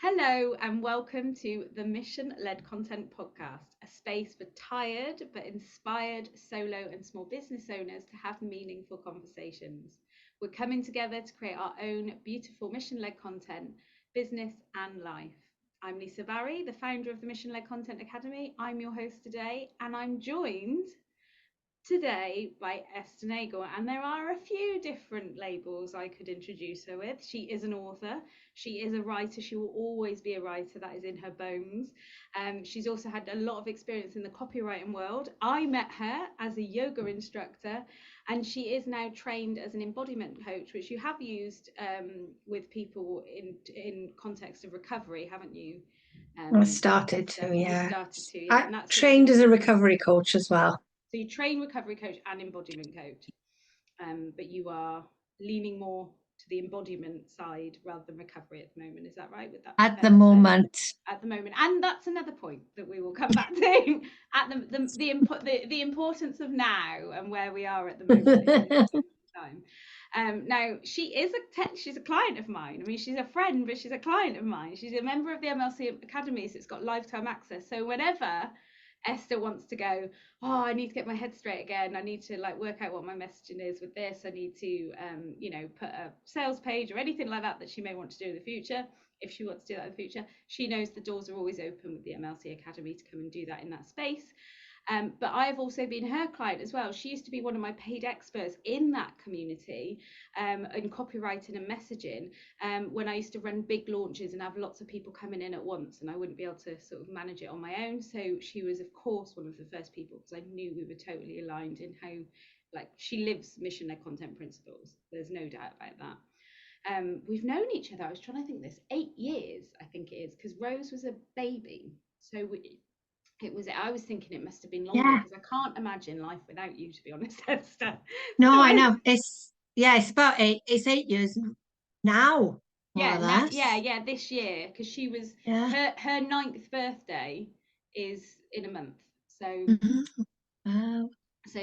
Hello and welcome to the Mission-Led Content Podcast, a space for tired but inspired solo and small business owners to have meaningful conversations. We're coming together to create our own beautiful mission-led content, business and life. I'm Lisa Barry, the founder of the Mission-Led Content Academy. I'm your host today, and I'm joined today by Esther Nagle, and there are a few different labels I could introduce her with. She is an author, she is a writer, she will always be a writer, that is in her bones. She's also had a lot of experience in the copywriting world. I met her as a yoga instructor, and she is now trained as an embodiment coach, which you have used with people in context of recovery, haven't you? I started to, You yeah. started to, yeah. I And that's trained as a recovery coach as well. So you train recovery coach and embodiment coach, but you are leaning more to the embodiment side rather than recovery at the moment. Is that right? With that, At the moment. At the moment, and that's another point that we will come back to at the importance of now and where we are at the moment in this time. Now she's a client of mine. I mean, she's a friend, but she's a client of mine. She's a member of the MLC Academy, so it's got lifetime access. So whenever Esther wants to go, oh, I need to get my head straight again, I need to work out what my messaging is with this, I need to put a sales page or anything like that she may want to do in the future. If she wants to do that in the future, she knows the doors are always open with the MLC Academy to come and do that in that space. But I've also been her client as well. She used to be one of my paid experts in that community, in copywriting and messaging, when I used to run big launches and have lots of people coming in at once, and I wouldn't be able to sort of manage it on my own. So she was, of course, one of the first people, because I knew we were totally aligned in how, she lives mission-led content principles. There's no doubt about that. We've known each other, I was trying to think this, 8 years, I think it is, because Rose was a baby. So I was thinking it must have been longer, because I can't imagine life without you, to be honest, Esther. No, I know. It's 8 years now. Yeah, this year, because she was her 9th birthday is in a month. So so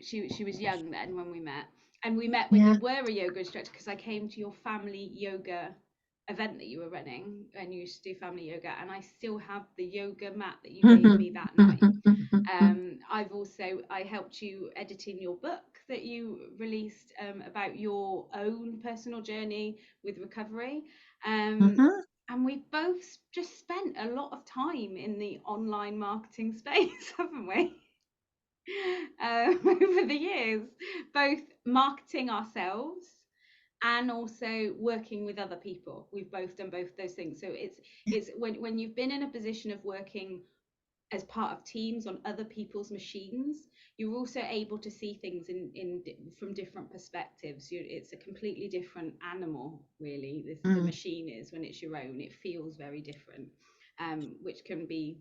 she was young then when we met. And we met when you were a yoga instructor, because I came to your family yoga event that you were running, and you used to do family yoga, and I still have the yoga mat that you gave me that night. I helped you editing your book that you released about your own personal journey with recovery. And we've both just spent a lot of time in the online marketing space, haven't we? Over the years, both marketing ourselves and also working with other people. We've both done both those things. So it's when you've been in a position of working as part of teams on other people's machines, you're also able to see things from different perspectives. It's a completely different animal, really. The machine is, when it's your own, it feels very different, which can be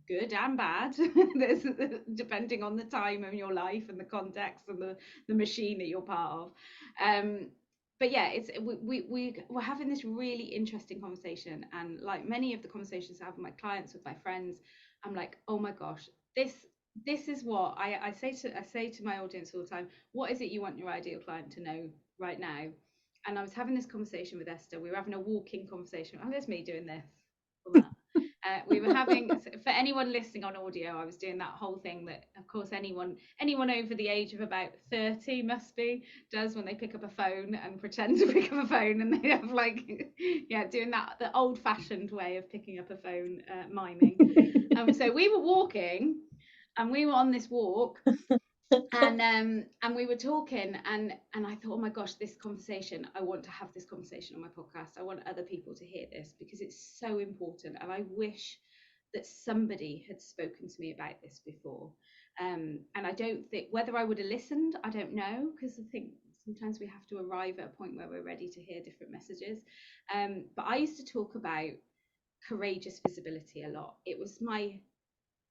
good and bad depending on the time of your life and the context and the machine that you're part of. But yeah, we're having this really interesting conversation, and like many of the conversations I have with my clients, with my friends, I'm like, oh my gosh, this is what I say to my audience all the time. What is it you want your ideal client to know right now? And I was having this conversation with Esther. We were having a walking conversation. Oh, there's me doing this or that. We were having, for anyone listening on audio, I was doing that whole thing that, of course, anyone over the age of about 30 must be does when they pick up a phone and pretend to pick up a phone, and they have doing that the old-fashioned way of picking up a phone, miming. So we were walking, and we were on this walk. And we were talking, and I thought, oh my gosh, this conversation, I want to have this conversation on my podcast. I want other people to hear this, because it's so important, and I wish that somebody had spoken to me about this before. And I don't think, whether I would have listened, I don't know, because I think sometimes we have to arrive at a point where we're ready to hear different messages. But I used to talk about courageous visibility a lot. It was my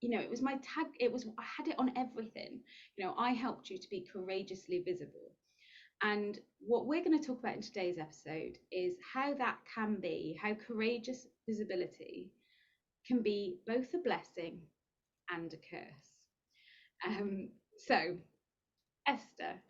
tag. I had it on everything. I helped you to be courageously visible. And what we're going to talk about in today's episode is how that can be, how courageous visibility can be both a blessing and a curse. So, Esther,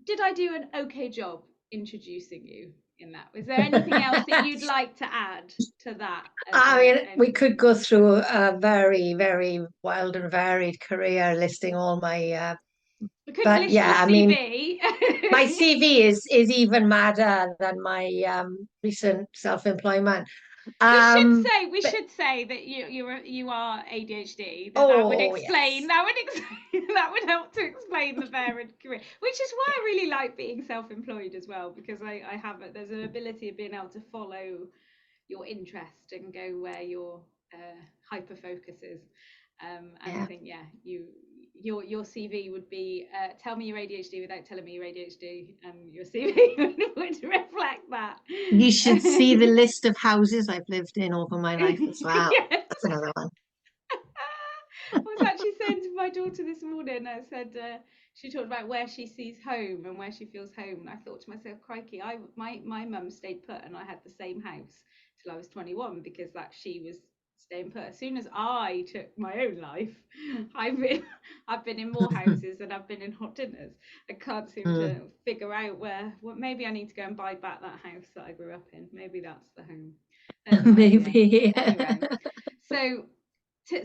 did I do an okay job introducing you in that. Was there anything else that you'd like to add to that as I mean, we could anything? go through a very, very wild and varied career listing all my, We could but list yeah, your I mean, CV. my CV is even madder than my recent self-employment. Um, We but should say that you are ADHD. That would oh explain yes, that would help to explain the varied career, which is why I really like being self-employed as well, because I have there's an ability of being able to follow your interest and go where your hyper focus is. And I yeah. think your CV would be tell me your ADHD without telling me your ADHD, and your CV would reflect that. You should see the list of houses I've lived in over my life as well. Yes. That's another one. I was actually saying to my daughter this morning, I said, she talked about where she sees home and where she feels home. And I thought to myself, crikey, my mum stayed put and I had the same house till I was 21, because she was staying put. As soon as I took my own life, I've been I've been in more houses and I've been in hot dinners. I can't seem Mm. to figure out maybe I need to go and buy back that house that I grew up in. Maybe that's the home. Maybe. Anyway, so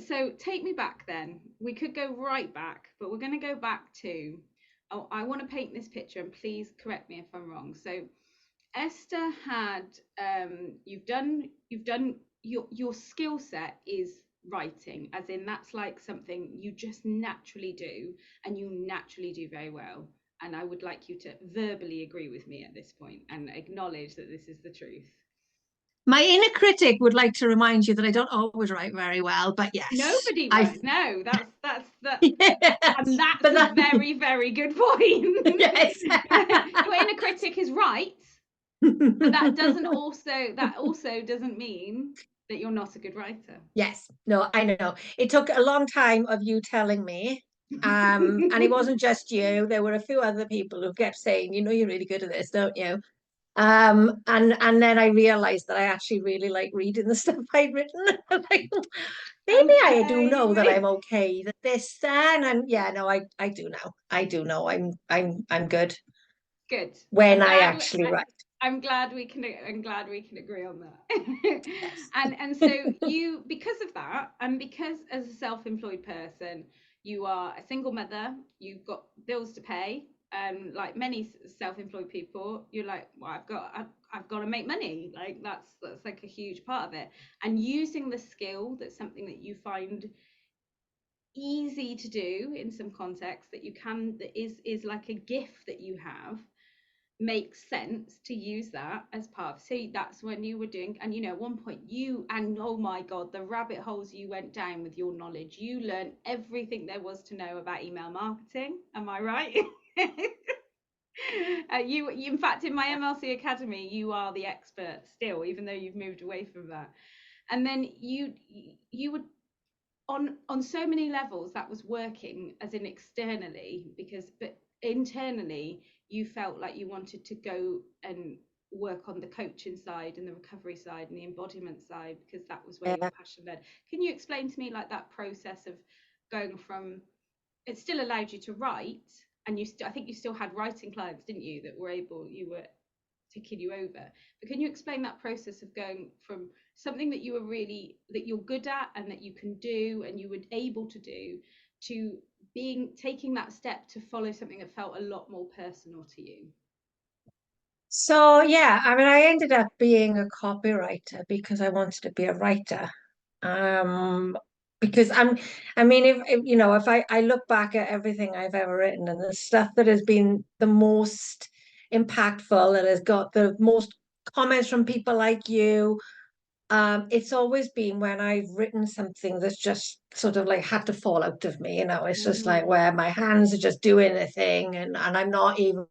so take me back then. We could go right back, but we're going to go back to. Oh, I want to paint this picture, and please correct me if I'm wrong. So Esther had you've done your skill set is writing, as in that's like something you just naturally do and you naturally do very well. And I would like you to verbally agree with me at this point and acknowledge that this is the truth. My inner critic would like to remind you that I don't always write very well, but yes, Nobody I. right. No, that's that. And Yes, that's but a that, very, very good point. yes. Your inner critic is right, but that also doesn't mean that you're not a good writer. Yes, no, I know. It took a long time of you telling me. And it wasn't just you. There were a few other people who kept saying, you're really good at this, don't you? And then I realized that I actually really like reading the stuff I'd written. Like, maybe I do know that Okay. I'm okay. That this then and yeah, no, I do know. I do know. I'm good Good. when I actually I, write. I'm glad we can agree on that. Yes. And so you, because of that, and because as a self-employed person, you are a single mother, you've got bills to pay, and like many self-employed people, you're like, well, I've got to make money. Like that's like a huge part of it. And using the skill, that's something that you find easy to do in some context, that you can, that is like a gift that you have, makes sense to use that as part of. See, that's when you were doing, and at one point and oh my god, the rabbit holes you went down with your knowledge, you learned everything there was to know about email marketing, am I right? You in fact, in my MLC Academy, you are the expert still, even though you've moved away from that. And then you would, on so many levels, that was working as in externally, but internally you felt like you wanted to go and work on the coaching side and the recovery side and the embodiment side, because that was where your Yeah. passion led. Can you explain to me like that process of going from, it still allowed you to write, and I think you still had writing clients, didn't you, that you were ticking you over. But can you explain that process of going from something that that you're good at and that you can do and you were able to do, to taking that step to follow something that felt a lot more personal to you? So yeah, I mean, I ended up being a copywriter because I wanted to be a writer. Um, because I mean, if I look back at everything I've ever written and the stuff that has been the most impactful, that has got the most comments from people like you, it's always been when I've written something that's just sort of like had to fall out of me, it's just like Mm. where my hands are just doing a thing and I'm not even,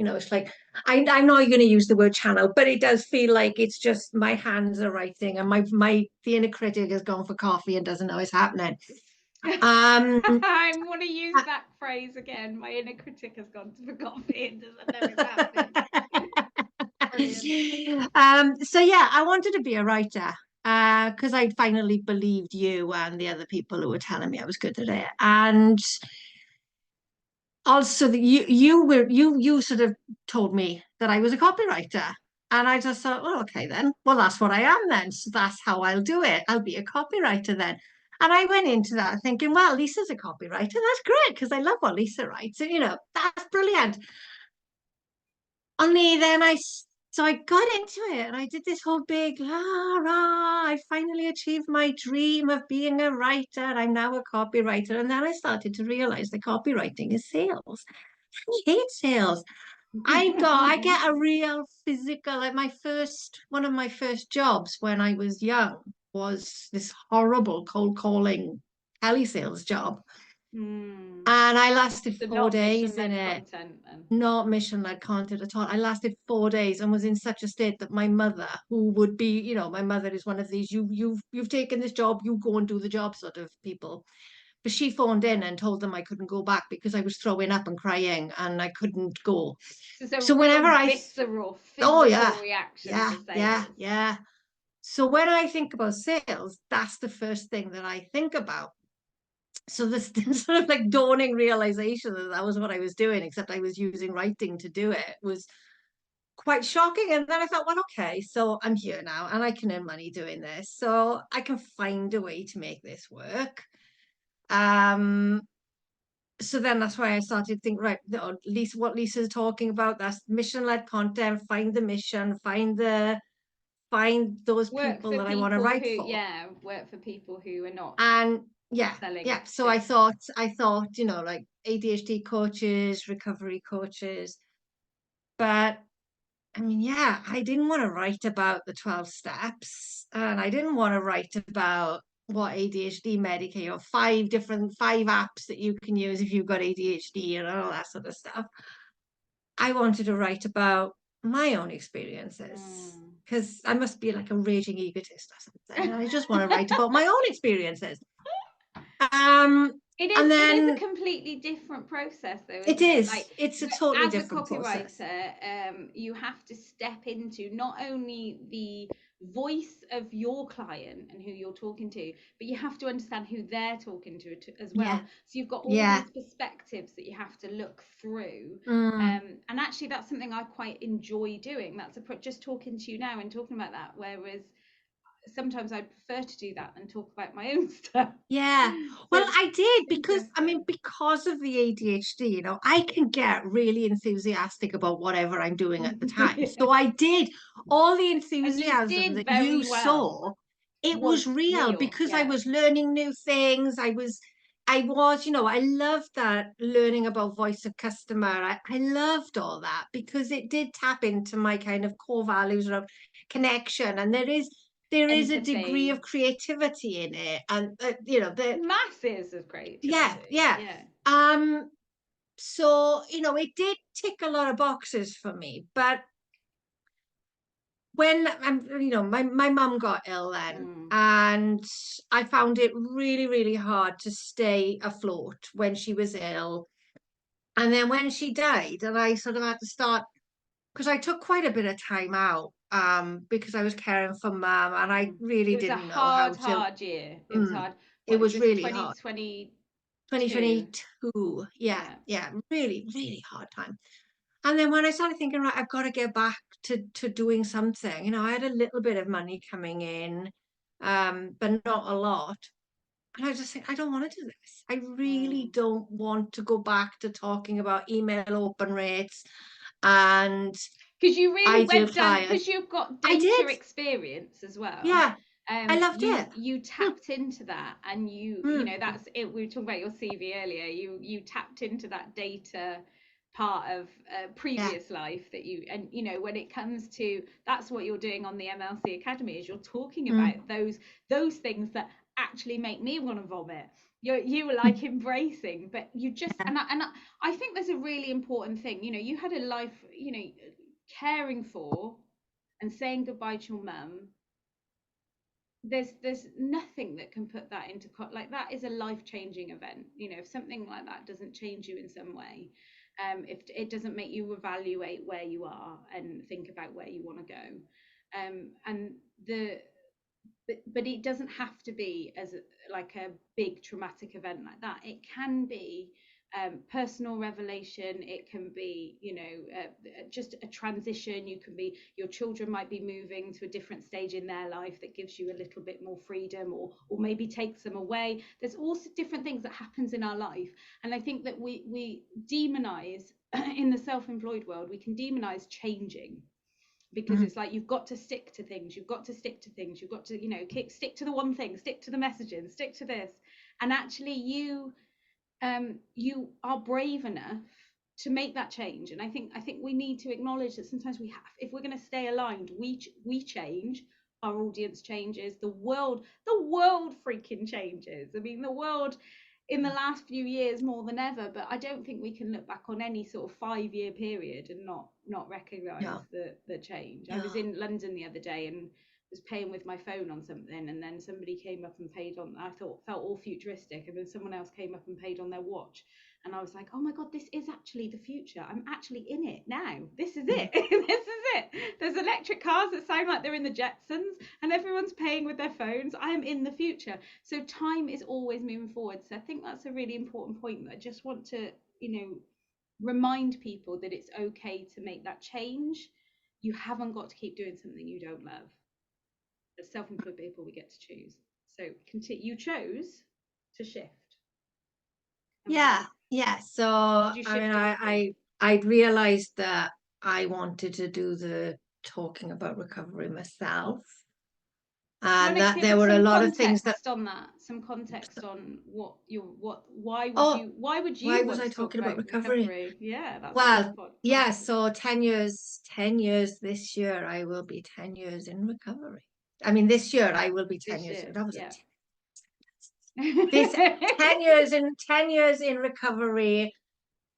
it's like I'm not going to use the word channel, but it does feel like it's just my hands are writing and my the inner critic has gone for coffee and doesn't know it's happening. Um I want to use that phrase again. My inner critic has gone to the coffee and doesn't know it's happening. Brilliant. so yeah, I wanted to be a writer because I finally believed you and the other people who were telling me I was good at it. And also that you sort of told me that I was a copywriter. And I just thought, well, okay then. Well, that's what I am then. So that's how I'll do it. I'll be a copywriter then. And I went into that thinking, well, Lisa's a copywriter. That's great because I love what Lisa writes. And, that's brilliant. Only then so I got into it and I did this whole big, rah, rah, I finally achieved my dream of being a writer. I'm now a copywriter. And then I started to realize that copywriting is sales. I hate sales. I get a real physical, like one of my first jobs when I was young was this horrible cold calling telesales job. Mm. And I lasted So 4 days in not mission-led it, content then. not mission-led content at all. I lasted 4 days and was in such a state that my mother, who would be, my mother is one of these, you've taken this job, you go and do the job sort of people. But she phoned in and told them I couldn't go back because I was throwing up and crying and I couldn't go. So it's a So whenever real visceral, oh physical yeah, reaction yeah, to yeah, sales. yeah. So when I think about sales, that's the first thing that I think about. So this sort of like dawning realization that that was what I was doing, except I was using writing to do it, was quite shocking. And then I thought, well, okay, so I'm here now and I can earn money doing this. So I can find a way to make this work. Um, so then that's why I started to think, right, Lisa, what Lisa's talking about, that's mission-led content, find the mission, find those Work people for that I want to people write who, for. yeah, work for people who are not And yeah, selling yeah. So things. I thought, like ADHD coaches, recovery coaches. But I mean, yeah, I didn't want to write about the 12 steps and I didn't want to write about what ADHD medicate or five apps that you can use if you've got ADHD and all that sort of stuff. I wanted to write about my own experiences Mm. because I must be like a raging egotist or something. And I just want to write about my own experiences. Um, and It is a then completely different process though, it isn't it? Like is, it's a totally as a different process. copywriter, you have to step into not only the voice of your client and who you're talking to, but you have to understand who they're talking to as Yeah, well. So you've got all yeah. these perspectives that you have to look through. Mm. And actually that's something I quite enjoy doing. That's just talking to you now and talking about that. Whereas sometimes I prefer to do that than talk about my own stuff. Yeah. So Well, it's I did because I mean, interesting. because of the ADHD, I can get really enthusiastic about whatever I'm doing at the time. So I did all the And you enthusiasm did that you very well. saw. It Was was real real, because I yeah. was learning new things. I loved that learning about voice of customer. I loved all that because it did tap into my kind of core values of connection. And there is a degree of Empathy, creativity in it and the masses of yeah, creativity, yeah. yeah. um so it did tick a lot of boxes for me, but when my mum got ill then, Mm. and I found it really really hard to stay afloat when she was ill. And then when she died and I sort of had to start, because I took quite a bit of time out, because I was caring for mum and I Mm. It really was a didn't know how to. hard year. It was mm, hard. it What is was this, really hard. 2022? 2022. Yeah, Yeah. yeah, really, really hard time. And then when I started thinking, right, I've got to get back to doing something, I had a little bit of money coming in, but not a lot. And I just think, I don't want to do this. I really Mm. don't want to go back to talking about email open rates and Because you really ideal went down, because clients. you've got I data did. experience as well. Yeah, I loved it. You Mm, tapped into that, and mm, that's it. We were talking about your CV earlier. You tapped into that data part of yeah. previous life that and when it comes to, that's what you're doing on the MLC Academy, is you're talking Mm, about those things that actually make me want to vomit. You were like embracing, but you just, I think there's a really important thing. You had a life, caring for and saying goodbye to your mum. There's nothing that can put that into like, that is a life-changing event. If something like that doesn't change you in some way, if it doesn't make you evaluate where you are and think about where you want to go, and but it doesn't have to be like a big traumatic event like that. It can be personal revelation. It can be, just a transition. Your children might be moving to a different stage in their life that gives you a little bit more freedom, or maybe takes them away. There's also different things that happens in our life. And I think that we demonize in the self-employed world, we can demonize changing, because it's like, you've got to stick to things, you've got to stick to stick to the one thing, stick to the messaging, stick to this. And actually you are brave enough to make that change. And I think we need to acknowledge that sometimes if we're going to stay aligned, we change, our audience changes, the world freaking changes. I mean, the world in the last few years more than ever, but I don't think we can look back on any sort of 5-year period and not recognize the change. I was in London the other day and was paying with my phone on something, and then somebody came up and paid on, felt all futuristic, and then someone else came up and paid on their watch, and I was like, oh my god, this is actually the future. I'm actually in it now. This is it. This is it. There's electric cars that sound like they're in the Jetsons, and everyone's paying with their phones. I am in the future. So time is always moving forward. So I think that's a really important point that I just want to remind people, that it's okay to make that change. You haven't got to keep doing something you don't love. As self-employed people, we get to choose. So you chose to shift. So I'd realized that I wanted to do the talking about recovery myself, and that there were a lot of things that on that, some context on why was I talking about recovery? So 10 years this year, I will be 10 years in recovery. I mean, this year I will be 10 years. That was this 10 years in recovery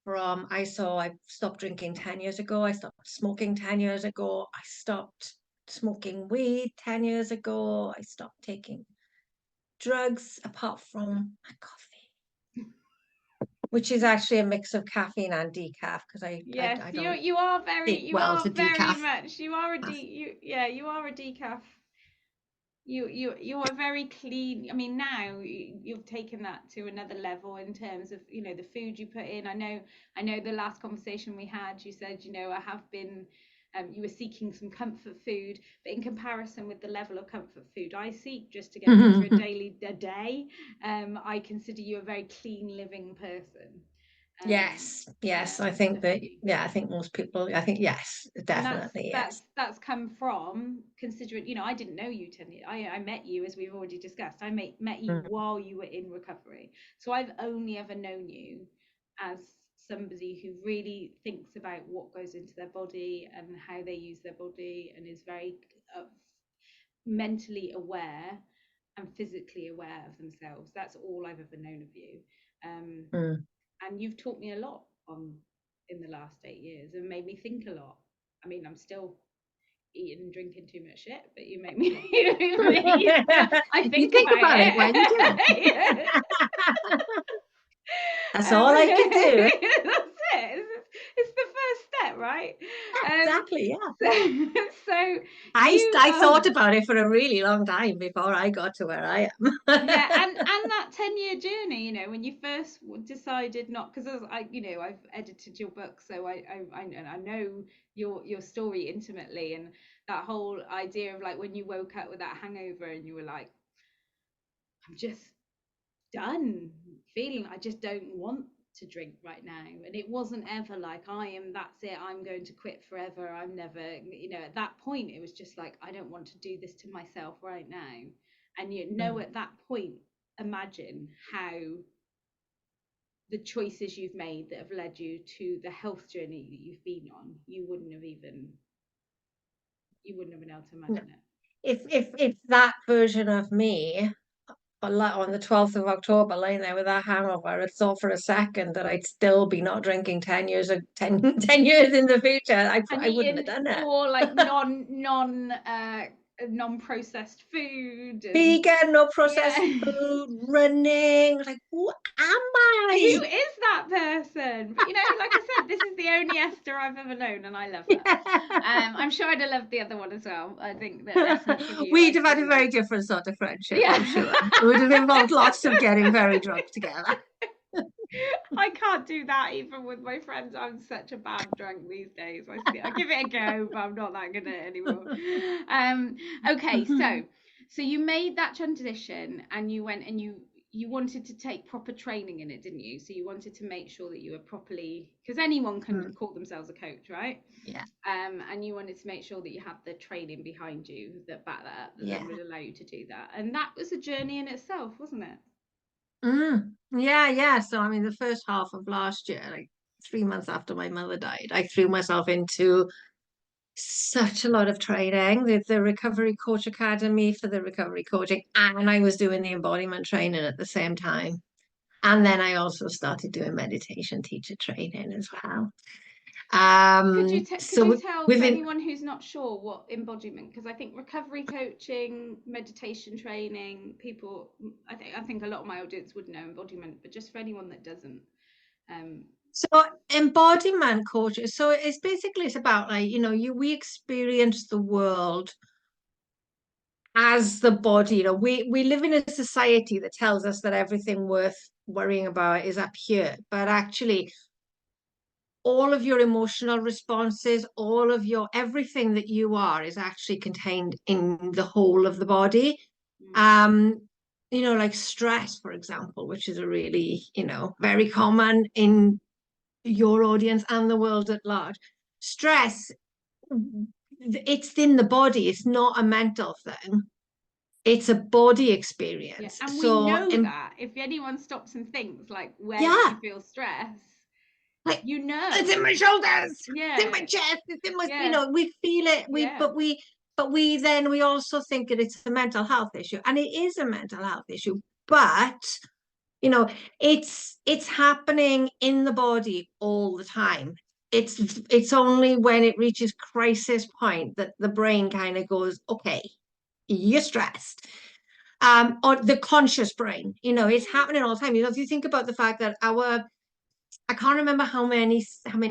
from I stopped drinking 10 years ago. I stopped smoking 10 years ago. I stopped smoking weed 10 years ago. I stopped taking drugs apart from my coffee, which is actually a mix of caffeine and decaf, because I don't you are very decaf. You are a decaf. You are very clean. I mean, now you've taken that to another level in terms of the food you put in. I know the last conversation we had, you said I have been you were seeking some comfort food, but in comparison with the level of comfort food I seek just to get through a day, I consider you a very clean living person. Yes, I think definitely. I think most people, yes, definitely. That's come from considering, I didn't know you 10 years. I met you, as we've already discussed. I met you while you were in recovery. So I've only ever known you as somebody who really thinks about what goes into their body and how they use their body, and is very mentally aware and physically aware of themselves. That's all I've ever known of you. And you've taught me a lot in the last 8 years, and made me think a lot. I mean, I'm still eating and drinking too much shit, but you make me I think about it when you do. That's all I can do. That's it. It's the first step, right? Exactly. So I thought about it for a really long time before I got to where I am. And that 10-year journey, when you first decided not, because I've edited your book, so I know your story intimately, and that whole idea of like when you woke up with that hangover and you were like, I'm just done feeling, I just don't want to drink right now. And it wasn't ever like, that's it, I'm going to quit forever, I'm never, at that point it was just like, I don't want to do this to myself right now. And at that point, imagine how the choices you've made that have led you to the health journey that you've been on, you wouldn't have been able to imagine it. If that version of me on the 12th of October laying there with that hangover, I thought for a second that I'd still be not drinking 10 years in the future, I wouldn't have done it. Or like non-processed food, vegan, no processed food, running. Like, who am I? Who is that person? But like I said, this is the only Esther I've ever known, and I love her. I'm sure I'd have loved the other one as well. I think that we'd have had a very different sort of friendship. I'm sure it would have involved lots of getting very drunk together. I can't do that even with my friends. I'm such a bad drunk these days. I give it a go, but I'm not that good at it anymore. Okay, so you made that transition and you went and you wanted to take proper training in it, didn't you? So you wanted to make sure that you were properly, because anyone can Mm, call themselves a coach, right? yeah, And you wanted to make sure that you had the training behind you that back that up, that then yeah. would allow you to do that. And that was a journey in itself, wasn't it? Yeah, yeah. So I mean, the first half of last year, like 3 months after my mother died, I threw myself into such a lot of training with the Recovery Coach Academy for the recovery coaching, and I was doing the embodiment training at the same time. And then I also started doing meditation teacher training as well. Could you So tell for within, anyone who's not sure what embodiment? Because I think recovery coaching, meditation training, people, I think a lot of my audience would know embodiment, but just for anyone that doesn't, um, so embodiment coaches, so it's basically it's about like, we experience the world as the body. We live in a society that tells us that everything worth worrying about is up here, but actually all of your emotional responses, all of your everything that you are is actually contained in the whole of the body. mm, Um, like stress, for example, which is a really, very common in your audience and the world at large. Stress, it's in the body, it's not a mental thing. It's a body yeah, experience. and we So, know that if anyone stops and thinks like, where do you yeah, feel stress? like You it's in know, my shoulders, it's in my yeah, chest, it's in my, yeah, we feel it. yeah, But we also think that it's a mental health issue, and it is a mental health issue. But you know, it's happening in the body all the time. It's only when it reaches crisis point that the brain kind of goes, okay, you're stressed. Or the conscious brain, it's happening all the time. If you think about the fact that I can't remember how many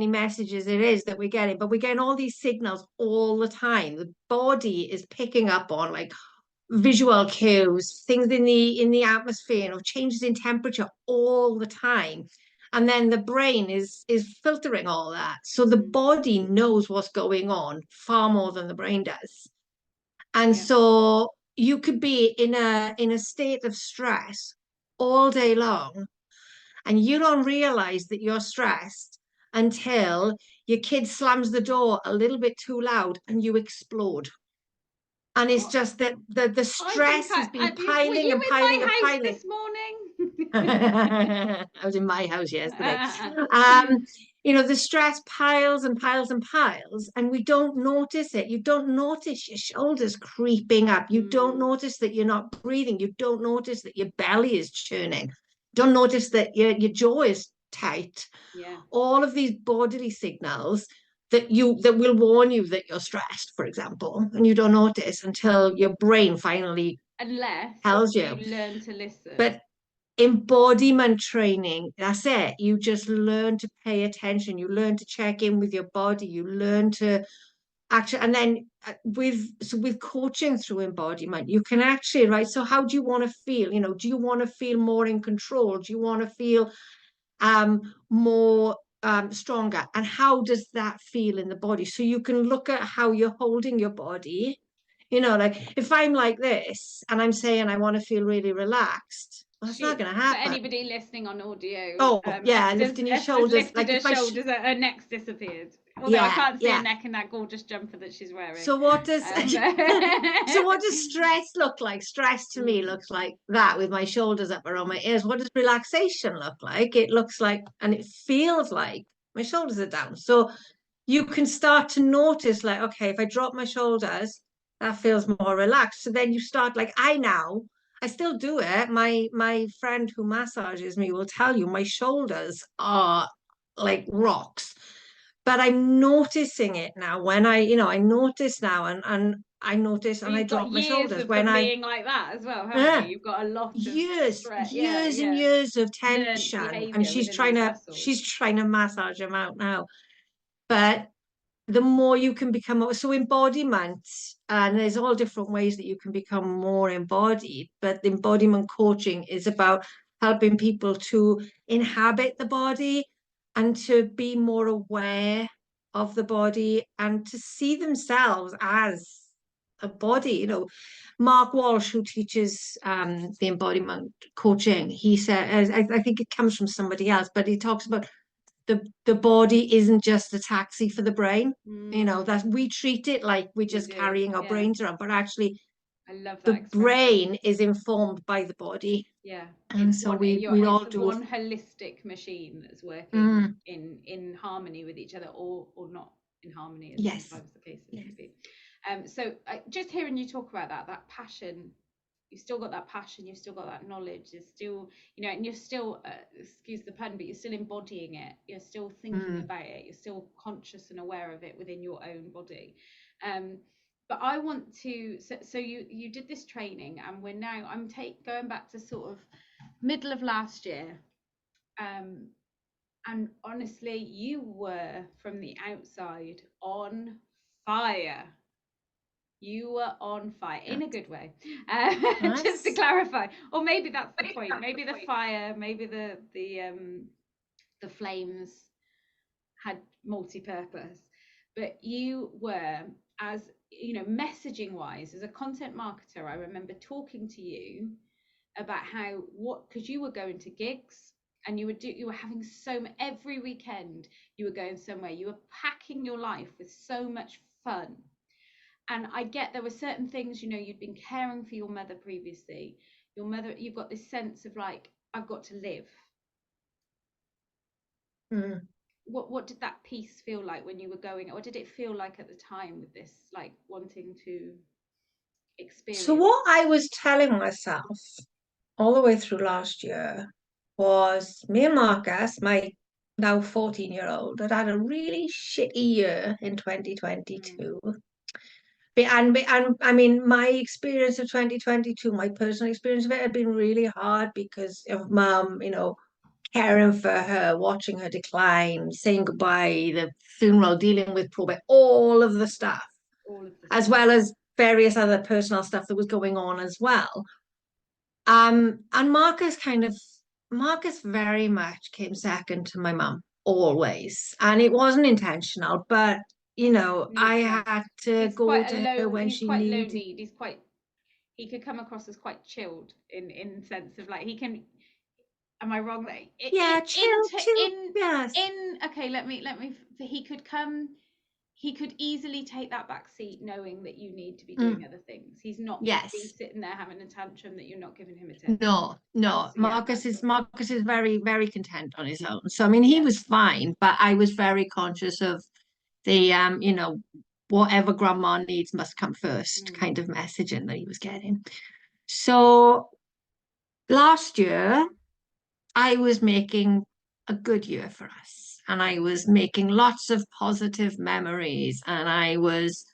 messages it is that we're getting, but we're getting all these signals all the time. The body is picking up on like visual cues, things in the atmosphere, changes in temperature all the time. And then the brain is filtering all that. So the mm, body knows what's going on far more than the brain does. And yeah. so you could be in a state of stress all day long, and you don't realize that you're stressed until your kid slams the door a little bit too loud and you explode. And it's What? just that the I think stress has been were piling you and in my piling and house piling. this morning? I was in my house yesterday. Um, the stress piles and piles and piles, and we don't notice it. You don't notice your shoulders creeping up. You don't Mm, notice that you're not breathing. You don't notice that your belly is churning. Don't notice that your jaw is tight. yeah. All of these bodily signals that will warn you that you're stressed, for example, and you don't notice until your brain finally Unless tells you you. learn to listen. But embodiment training, that's it. You just learn to pay attention. You learn to check in with your body. You learn to actually, and then with coaching through embodiment, you can actually, right? So how do you want to feel? Do you want to feel more in control? Do you want to feel more stronger? And how does that feel in the body? So you can look at how you're holding your body. Like if I'm like this and I'm saying I want to feel really relaxed, well, that's not She, going to for happen. anybody listening on audio, Oh, yeah, lifting your Esther's shoulders. lifted Like her if I, shoulders, her neck's disappeared. Although I yeah, can't see her yeah. neck in that gorgeous jumper that she's wearing. So what does so what does Mm, stress look like? Stress to me looks like that with my shoulders up around my ears. What does relaxation look like? It looks like, and it feels like my shoulders are down. So you can start to notice like, okay, if I drop my shoulders, that feels more relaxed. So then you start like I still do it. My friend who massages me will tell you my shoulders are like rocks. But I'm noticing it now when I notice now and I notice Well, and I you've got drop my years shoulders of when them I being like that as well, haven't you? yeah, You've got a lot of years, stress. Yeah, years and yeah. years of Learned tension. And behavior she's within trying those to muscles. she's trying to massage them out now. But the more you can become so embodiment, and there's all different ways that you can become more embodied, but the embodiment coaching is about helping people to inhabit the body and to be more aware of the body and to see themselves as a body. You know, Mark Walsh, who teaches the embodiment coaching, he said, I think it comes from somebody else, but he talks about the body isn't just a taxi for the brain. You know, that we treat it like we're We just do, carrying our yeah. brains around, but actually I love the that expression. brain is informed by the body. Yeah, And it's so one. we all It's do one holistic machine that's working Mm, in harmony with each other, or not in harmony, as yes. sometimes the case Yes. may be. So just hearing you talk about that passion, you've still got that passion, you've still got that knowledge, you're still, you know, and you're still, excuse the pun, but you're still embodying it, you're still thinking Mm. about it, you're still conscious and aware of it within your own body. But I want to, so you did this training, and I'm going back to sort of middle of last year, and honestly, you were from the outside on fire. You were on fire in a good way. Just to Nice. clarify, or maybe that's the point. Maybe the fire, maybe the flames had multi-purpose, but you were, as you know, messaging wise, as a content marketer, I remember talking to you about because you were going to gigs, and you were having every weekend you were going somewhere, you were packing your life with so much fun. And I get there were certain things, you know, you'd been caring for your mother previously. Your mother, you've got this sense of like, I've got to live. Mm. What did that piece feel like when you were going, or did it feel like at the time with this, like wanting to So experience? what I was telling myself all the way through last year was me and Marcus, my now 14-year-old, had a really shitty year in 2022. And I mean, my experience of 2022, my personal experience of it had been really hard because of mum, you know, caring for her, watching her decline, saying goodbye, the funeral, dealing with probate, all of the stuff, All of the as stuff. well as various other personal stuff that was going on as well. And Marcus very much came second to my mum, always. And it wasn't intentional, but you know, I Needs must. had to go to her when He's she quite low needed. need. He could come across as quite chilled in sense of like, he can, am I wrong? Like, Yeah, chill, yes. okay, he could come, he could easily take that back seat knowing that you need to be doing Mm, other things. He's not going to be yes. sitting there having a tantrum that you're not giving him attention. No, no. Yeah, Marcus is very, very content on his own. So I mean he yeah. was fine, but I was very conscious of the you know, whatever grandma needs must come first Mm. kind of messaging that he was getting. So last year I was making a good year for us, and I was making lots of positive memories, and I was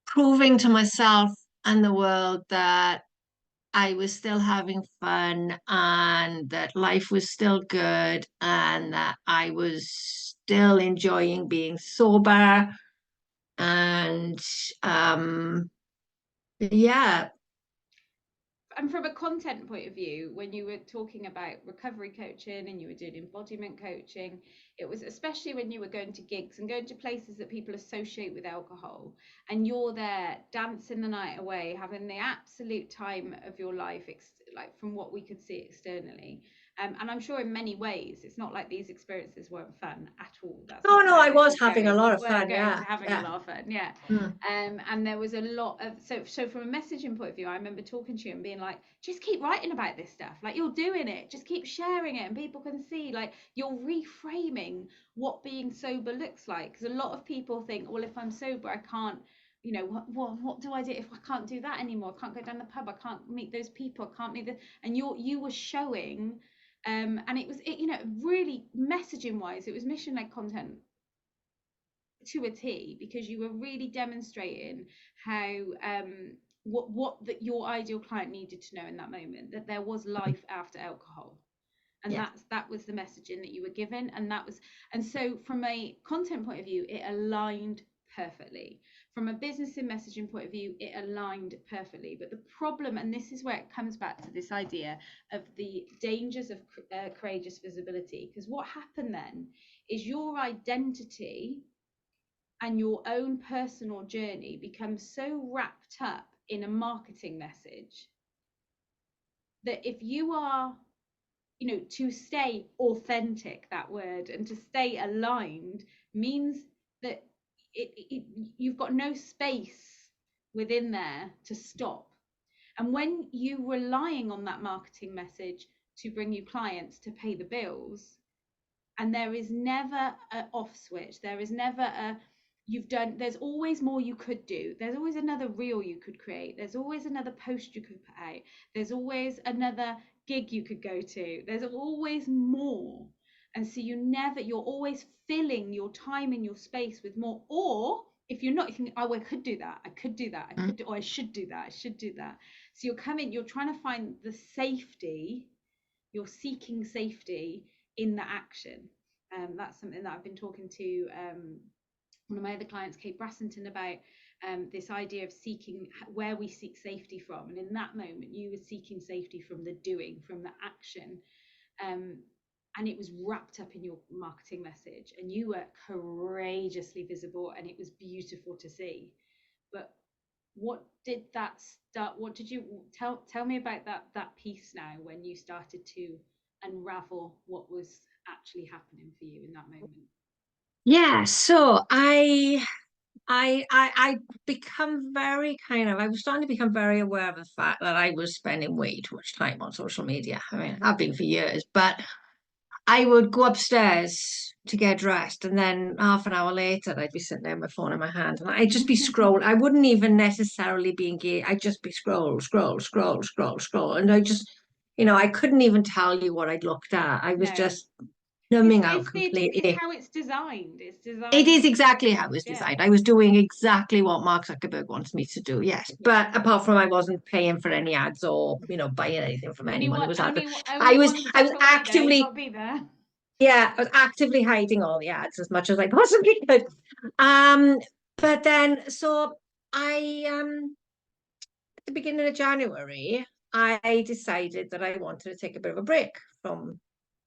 proving to myself and the world that I was still having fun and that life was still good and that I was still enjoying being sober. And yeah. And from a content point of view, when you were talking about recovery coaching and you were doing embodiment coaching, it was especially when you were going to gigs and going to places that people associate with alcohol, and you're there dancing the night away, having the absolute time of your life, like from what we could see externally. And I'm sure in many ways, it's not like these experiences weren't fun at all. That's Oh not no, where I this was is having a going. lot You of were fun. going Yeah, to having a yeah. lot of fun, yeah. Mm. And there was a lot of, so from a messaging point of view, I remember talking to you and being like, just keep writing about this stuff, like you're doing it, just keep sharing it and people can see, like you're reframing what being sober looks like. Because a lot of people think, well, if I'm sober I can't, you know, what do I do if I can't do that anymore? I can't go down the pub, I can't meet those people, I can't meet the, and you were showing, and it, you know, really messaging wise, it was mission-led content to a T, because you were really demonstrating how what that your ideal client needed to know in that moment, that there was life after alcohol. And Yeah. that was the messaging that you were given, and so from a content point of view, it aligned perfectly. from a business and messaging point of view, it aligned perfectly. But the problem, and this is where it comes back to this idea of the dangers of courageous visibility, because what happened then is your identity and your own personal journey becomes so wrapped up in a marketing message that if you are, to stay authentic, that word, and to stay aligned means that you've got no space within there to stop. And when you're relying on that marketing message to bring you clients to pay the bills, and there is never an off switch, there is never a there's always more you could do, there's always another reel you could create, there's always another post you could put out, there's always another gig you could go to, there's always more. And so you're always filling your time and your space with more. Or if you're not, you think, oh, I could do that, I should do that, I should do that. So you're trying to find the safety, you're seeking safety in the action. That's something that I've been talking to one of my other clients, Kate Brassington, about this idea of seeking, where we seek safety from. And in that moment, you were seeking safety from the doing, from the action. And it was wrapped up in your marketing message, and you were courageously visible, and it was beautiful to see. But what did that start? What did you tell me about that piece now, when you started to unravel what was actually happening for you in that moment? Yeah, so I become very I was starting to become very aware of the fact that I was spending way too much time on social media. I mean, I've been for years, but I would go upstairs to get dressed, and then half an hour later, I'd be sitting there with my phone in my hand, and I'd just be scrolling. I wouldn't even necessarily be engaged. I'd just be scroll, and I couldn't even tell you what I'd looked at. I was No, just numbing out it's completely. how it's designed. It's It designed. is exactly how it was Yeah, designed. I was doing exactly what Mark Zuckerberg wants me to do, yes. But apart from, I wasn't paying for any ads or, buying anything from anyone. It was only one I step was away though. You actively, got to be there. yeah, I was actively hiding all the ads as much as I possibly could. Um, but then, so at the beginning of January, I decided that I wanted to take a bit of a break from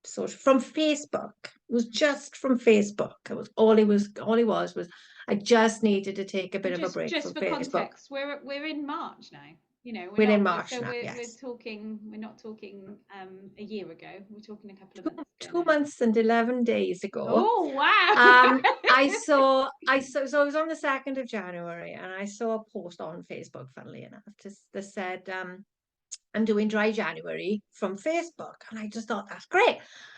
Facebook. It was just from Facebook. It was all he was I just needed to take a bit of a break Just from for Facebook. context, we're in March now. We're We're in not March so now, we're yes. talking we're not talking a year ago. We're talking a couple of months ago Two now. months and 11 days ago. Oh wow. So it was on the 2nd of January, and I saw a post on Facebook, funnily enough, that said, I'm doing dry January from Facebook. And I just thought, that's great.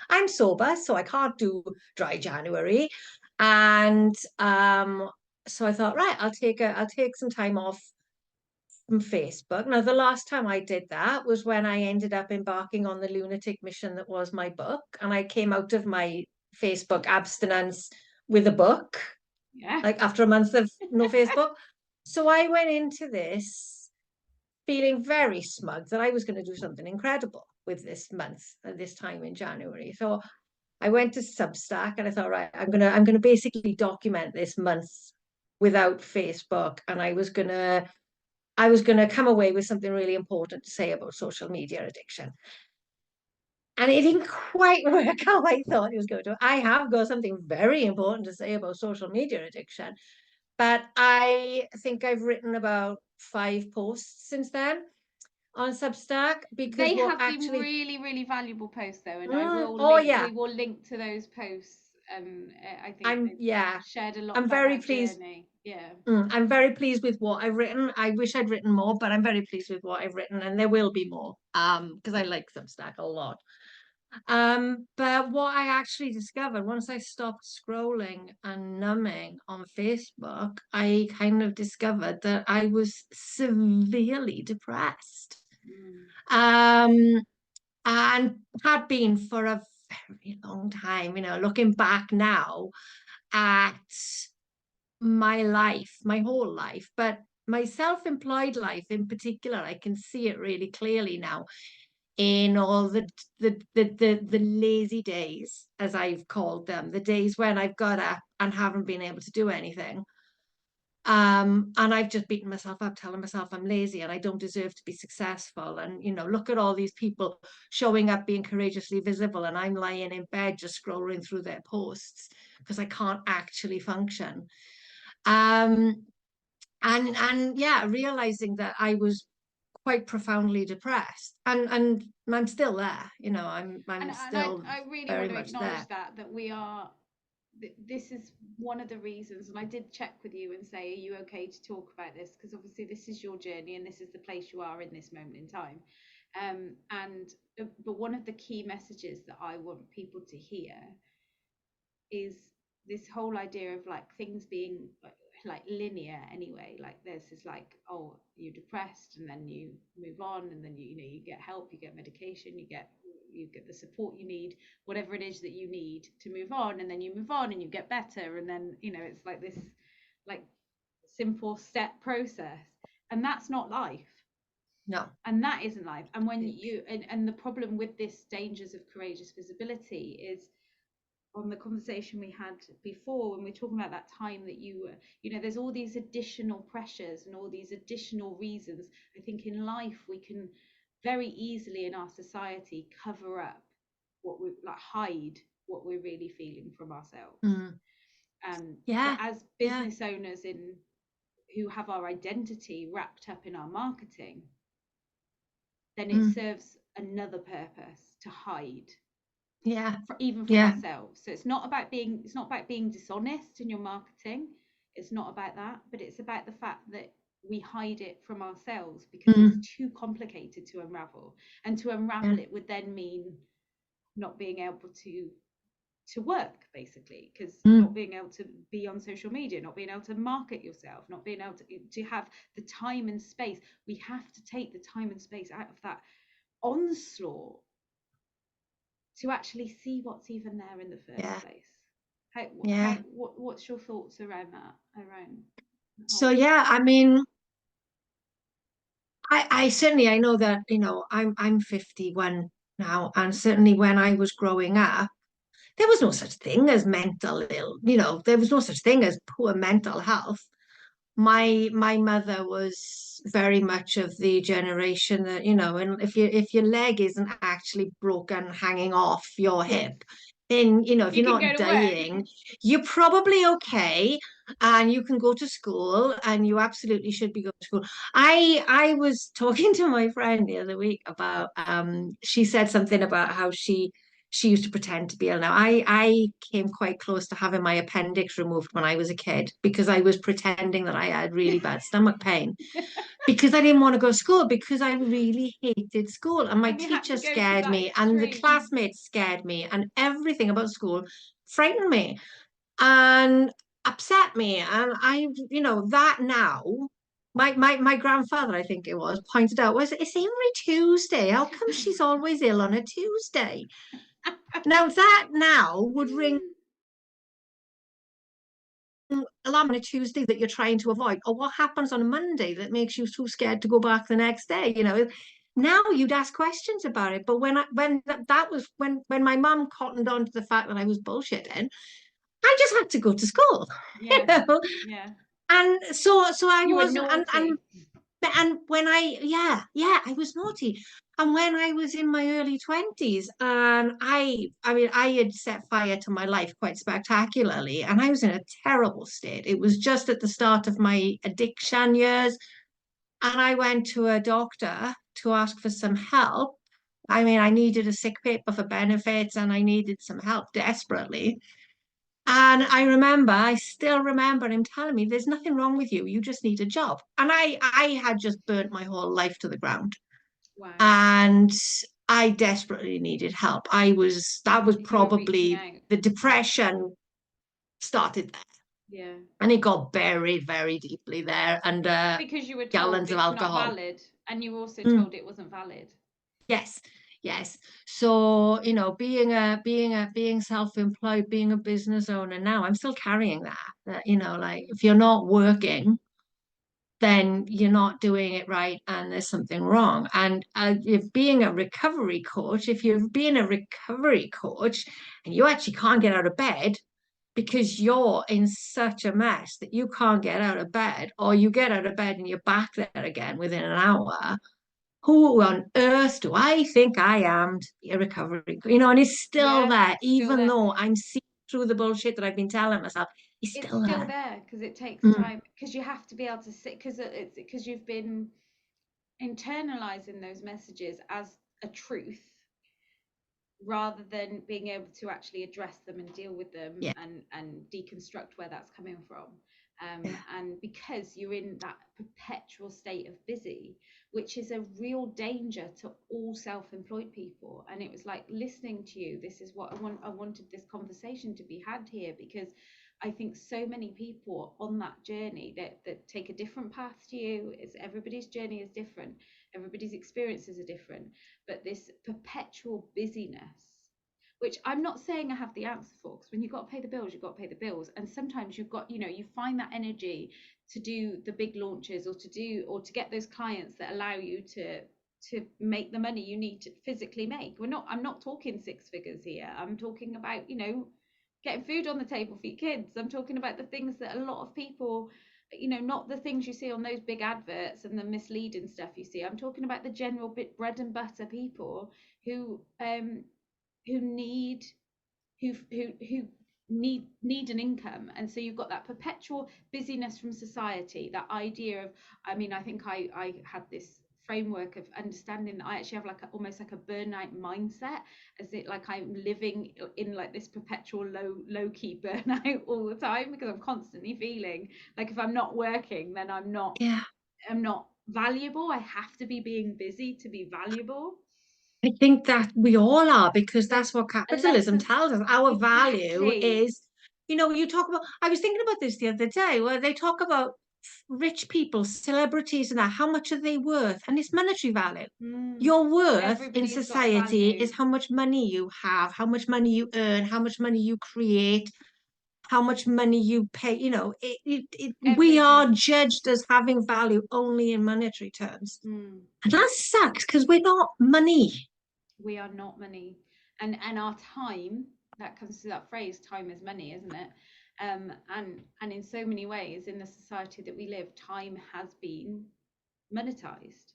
I'm sober, so I can't do dry January. And so I thought, right, I'll take some time off from Facebook. Now, the last time I did that was when I ended up embarking on the lunatic mission that was my book. And I came out of my Facebook abstinence with a book, Yeah. like after a month of no Facebook. So I went into this feeling very smug that I was going to do something incredible with this month at this time in January. So I went to Substack, and I thought, right, I'm gonna basically document this month without Facebook, and I was gonna come away with something really important to say about social media addiction. And it didn't quite work how I thought it was going to. I have got something very important to say about social media addiction, but I think I've written about 5 posts since then on Substack, because They what have been actually, really, really valuable posts though, and oh yeah, we will link to those posts. I think I'm they've yeah, shared a lot I'm about very that pleased. journey. Yeah. I'm very pleased with what I've written. I wish I'd written more, but I'm very pleased with what I've written, and there will be more. Because I like Substack a lot. But what I actually discovered once I stopped scrolling and numbing on Facebook, I kind of discovered that I was severely depressed. Mm. Um, and had been for a very long time, looking back now at my life, my whole life, but my self-employed life in particular, I can see it really clearly now in all the lazy days, as I've called them, the days when I've got up and haven't been able to do anything. And I've just beaten myself up, telling myself I'm lazy and I don't deserve to be successful. And, look at all these people showing up, being courageously visible, and I'm lying in bed just scrolling through their posts because I can't actually function. And yeah, realizing that I was quite profoundly depressed, and I'm still there. I'm And still I really very want to much there. acknowledge that we are, this is one of the reasons, and I did check with you and say, are you okay to talk about this? Because obviously this is your journey and this is the place you are in this moment in time. But one of the key messages that I want people to hear is this whole idea of like things being like linear anyway. Like there's this like, oh, you're depressed and then you move on, and then you get help, you get medication, you get the support you need, whatever it is that you need to move on, and then you move on and you get better, and then it's like this like simple step process, and that's not life. No. And that isn't life. And when and the problem with this dangers of courageous visibility is, on the conversation we had before when we were talking about that time that you were, there's all these additional pressures and all these additional reasons. I think in life we can very easily in our society cover up what we like, hide what we're really feeling from ourselves. But Yeah, as yeah, business owners who have our identity wrapped up in our marketing, then it serves another purpose to hide, yeah, even from yeah. ourselves. So it's not about being dishonest in your marketing. It's not about that, but it's about the fact that we hide it from ourselves because it's too complicated to unravel. And to unravel Yeah. it would then mean not being able to work, basically, because not being able to be on social media, not being able to market yourself, not being able to have the time and space. We have to take the time and space out of that onslaught to actually see what's even there in the first Yeah, place. yeah. What's your thoughts around that? So yeah, I mean, I certainly, I know that, I'm 51 now, and certainly when I was growing up, there was no such thing as mental ill, there was no such thing as poor mental health. My mother was very much of the generation that, and if your leg isn't actually broken hanging off your Yes, hip, then, if you you're can go not to work. dying, you're probably okay, and you can go to school, and you absolutely should be going to school. I was talking to my friend the other week about she said something about how she used to pretend to be ill. Now, I came quite close to having my appendix removed when I was a kid because I was pretending that I had really bad stomach pain because I didn't want to go to school because I really hated school. And my And you had teacher to go to scared that me, and the extreme. classmates scared me, and everything about school frightened me and upset me. And that now. My grandfather, I think it was, pointed out, it's every Tuesday. How come she's always ill on a Tuesday? Now that now would ring alarm on a Tuesday that you're trying to avoid, or what happens on a Monday that makes you too scared to go back the next day. Now you'd ask questions about it. But that was when my mum cottoned on to the fact that I was bullshitting, I just had to go to school. you Yeah, know. yeah. And so I You were wasn't, naughty. and when yeah, I was naughty. And when I was in my early 20s, and I mean, I had set fire to my life quite spectacularly, and I was in a terrible state. It was just at the start of my addiction years, and I went to a doctor to ask for some help. I mean, I needed a sick paper for benefits, and I needed some help desperately. And I still remember him telling me, there's nothing wrong with you. You just need a job. And I had just burnt my whole life to the ground. Wow. And I desperately needed help. That was You were reaching probably out. the depression started there. Yeah. And it got buried very deeply there under Because you were told gallons of it's not alcohol. valid, and you were also Mm, told it wasn't valid. yes, yes. So, being self-employed, being a business owner now, I'm still carrying that, like if you're not working, then you're not doing it right and there's something wrong. And if being a recovery coach, if you're being a recovery coach and you actually can't get out of bed, because you're in such a mess that you can't get out of bed, or you get out of bed and you're back there again within an hour. Who on earth do I think I am to be a recovery? And it's still Yeah, there, still even there. though I'm seeing through the bullshit that I've been telling myself. It's It's still still there. there because it takes Mm, time, because you have to be able to sit, because you've been internalizing those messages as a truth rather than being able to actually address them and deal with them yeah, and deconstruct where that's coming from. yeah, And because you're in that perpetual state of busy, which is a real danger to all self-employed people. And it was like listening to you. This is what I wanted this conversation to be had here, because I think so many people on that journey that take a different path to you. It's everybody's journey is different. Everybody's experiences are different, but this perpetual busyness, which I'm not saying I have the answer for, because when you've got to pay the bills, you've got to pay the bills. And sometimes you've got, you find that energy to do the big launches, or to get those clients that allow you to make the money you need to physically make. I'm not talking six figures here. I'm talking about, getting food on the table for your kids. I'm talking about the things that a lot of people, not the things you see on those big adverts and the misleading stuff you see. I'm talking about the general bit bread and butter people who who need who need an income. And so you've got that perpetual busyness from society, that idea of, I think I had this framework of understanding that I actually have like almost like a burnout mindset, as it like I'm living in like this perpetual low key burnout all the time, because I'm constantly feeling like if I'm not working, then yeah. I'm not valuable. I have to be being busy to be valuable. I think that we all are, because There's that's what a less capitalism of, tells us. Our value exactly. is, you talk about, I was thinking about this the other day, where they talk about rich people, celebrities, and that, how much are they worth? And it's monetary value. Mm. Your worth in Everybody's got a society value. is how much money you have, how much money you earn, how much money you create, how much money you pay. We Everything. are judged as having value only in monetary terms. Mm. And that sucks, because we're not money. We are not money. And our time, that comes to that phrase, time is money, isn't it? And in so many ways in the society that we live, time has been monetized.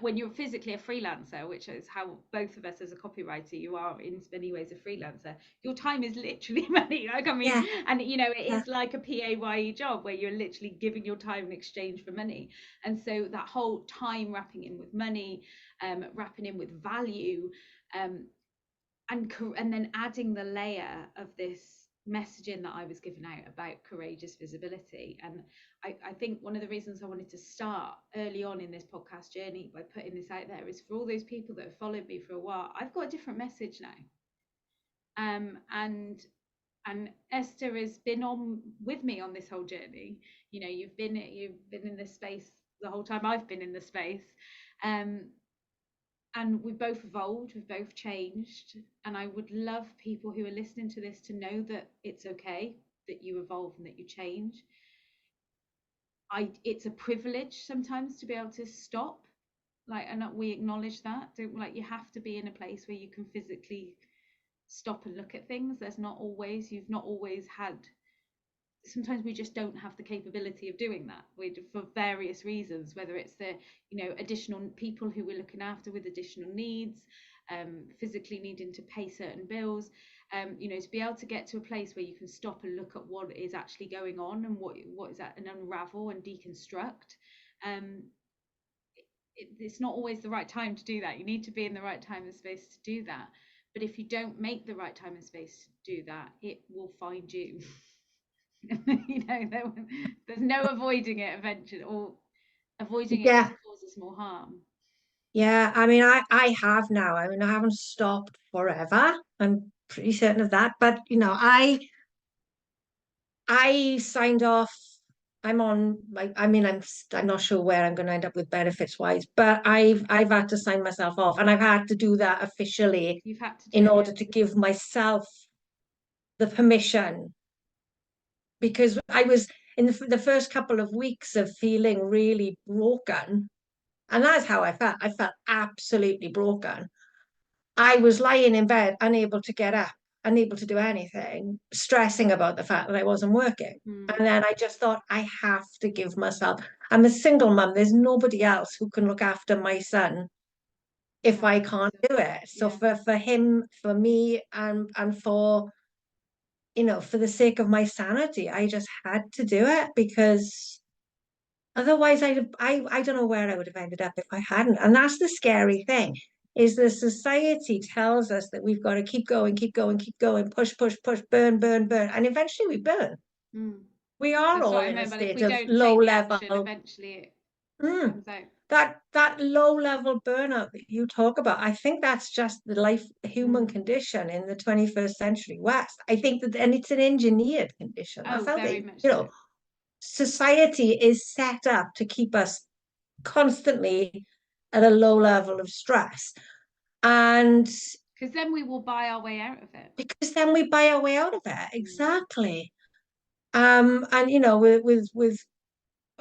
When you're physically a freelancer, which is how both of us as a copywriter, you are in many ways a freelancer, your time is literally money. Yeah, And it yeah. is like a PAYE job where you're literally giving your time in exchange for money. And so that whole time wrapping in with money, wrapping in with value, um, and then adding the layer of this messaging that I was given out about courageous visibility. And I think one of the reasons I wanted to start early on in this podcast journey by putting this out there is for all those people that have followed me for a while. I've got a different message now. And Esther has been on with me on this whole journey. You've been in this space the whole time I've been in the space. Um, and we've both evolved, we've both changed. And I would love people who are listening to this to know that it's okay that you evolve and that you change. It's a privilege sometimes to be able to stop, and we acknowledge that. Don't like you have to be in a place where you can physically stop and look at things. You've not always had, sometimes we just don't have the capability of doing that, for various reasons, whether it's the additional people who we're looking after with additional needs, physically needing to pay certain bills, to be able to get to a place where you can stop and look at what is actually going on, and what is that, and unravel and deconstruct. It's not always the right time to do that. You need to be in the right time and space to do that. But if you don't make the right time and space to do that, it will find you. There's no avoiding it eventually, or avoiding it Yeah, just causes more harm. yeah. I have now. I haven't stopped forever. I'm pretty certain of that. But I signed off. I'm on like I'm not sure where I'm going to end up with benefits wise, but I've had to sign myself off, and I've had to do that officially You've had to do in it, yeah. order to give myself the permission, because I was in the first couple of weeks of feeling really broken, and that's how I felt. I felt absolutely broken. I was lying in bed, unable to get up. unable to do anything, stressing about the fact that I wasn't working. And then I just thought, I have to give myself, I'm a single mum, there's nobody else who can look after my son if I can't do it. So for him, for me, and for, for the sake of my sanity, I just had to do it, because otherwise I don't know where I would have ended up if I hadn't. And that's the scary thing, is the society tells us that we've got to keep going, keep going, keep going, push, push, push, burn, burn, burn. And eventually we burn. We are That's all what I in a meant, but if state we of don't low take the level. action, eventually it Mm. comes out. That low level burnout that you talk about, I think that's just the human condition in the 21st century West. I think that, and it's an engineered condition. That's how very they, much so. society is set up to keep us constantly at a low level of stress. And because then we will buy our way out of it. Because then we buy our way out of it. Exactly. And with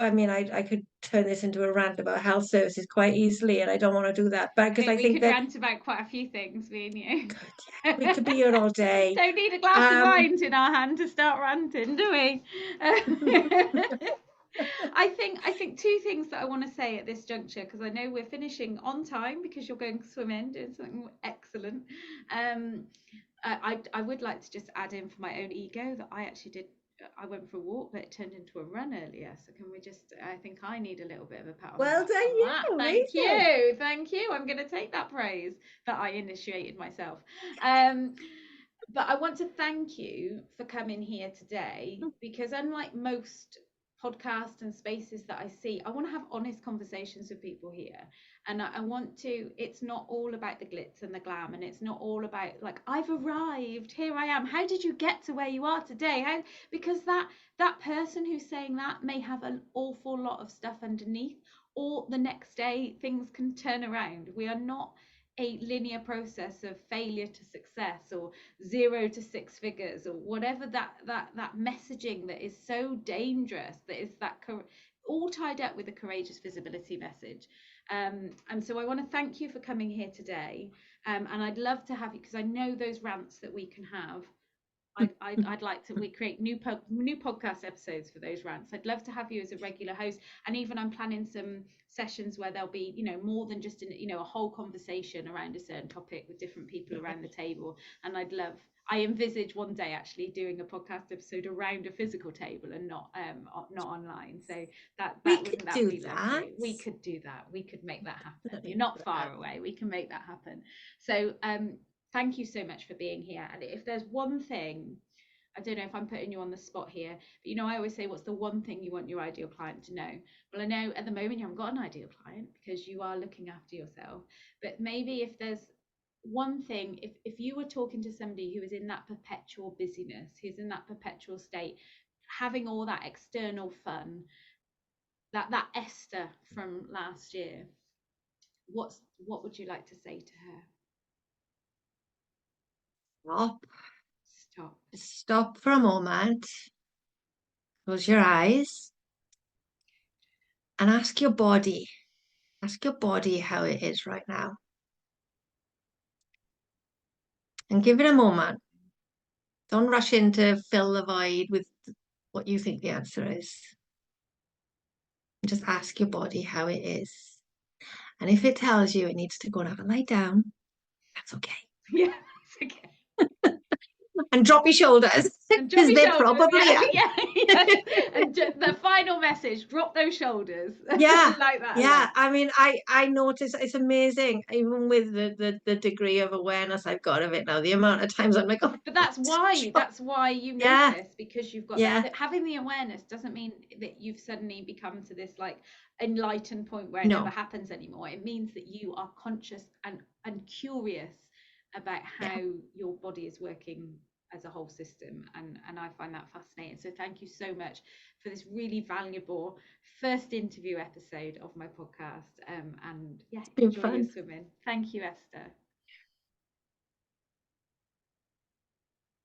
I mean, I could turn this into a rant about health services quite easily, and I don't want to do that. But because I think we could rant about quite a few things, me and you. God, yeah, we could be here all day. Don't need a glass of wine in our hand to start ranting, do we? I think two things that I want to say at this juncture, because I know we're finishing on time because you're going swimming, doing something excellent. I would like to just add in for my own ego that I went for a walk, but it turned into a run earlier. So can we just, I think I need a little bit of a pat on Well the back done, on you. that. Amazing. Thank you. I'm going to take that praise that I initiated myself. But I want to thank you for coming here today, because unlike most podcasts and spaces that I see, I want to have honest conversations with people here. And I want to, it's not all about the glitz and the glam, and it's not all about like, I've arrived, here I am. How did you get to where you are today? Because that person who's saying that may have an awful lot of stuff underneath, or the next day things can turn around. We are not a linear process of failure to success, or 0 to 6 figures, or whatever that messaging that is so dangerous, that is that all tied up with a courageous visibility message. And so I want to thank you for coming here today, and I'd love to have you, because I know those rants that we can have, I'd like to, we create new podcast episodes for those rants. I'd love to have you as a regular host, and even I'm planning some sessions where there'll be, more than just a whole conversation around a certain topic with different people around the table. And I envisage one day actually doing a podcast episode around a physical table and not online. So wouldn't that be lovely? We could do that. We could make that happen. You're not far away. We can make that happen. So thank you so much for being here. And if there's one thing, I don't know if I'm putting you on the spot here, but I always say, what's the one thing you want your ideal client to know? Well, I know at the moment you haven't got an ideal client because you are looking after yourself. But maybe if there's one thing, if you were talking to somebody who is in that perpetual busyness, who's in that perpetual state, having all that external fun, that Esther from last year, what would you like to say to her? Stop for a moment. Close your eyes and ask your body how it is right now. And give it a moment. Don't rush in to fill the void with what you think the answer is. Just ask your body how it is. And if it tells you it needs to go and have a lie down, that's okay. Yeah, that's okay. And drop your shoulders, because they're probably And the final message, drop those shoulders. Yeah. Like that. Yeah. I mean, I notice it's amazing, even with the degree of awareness I've got of it now, the amount of times I'm like, oh. But that's why you notice, because you've got having the awareness doesn't mean that you've suddenly become to this like enlightened point where it never happens anymore. It means that you are conscious and curious about how your body is working as a whole system, and I find that fascinating. So thank you so much for this really valuable first interview episode of my podcast, and enjoy your swimming. Thank you, Esther.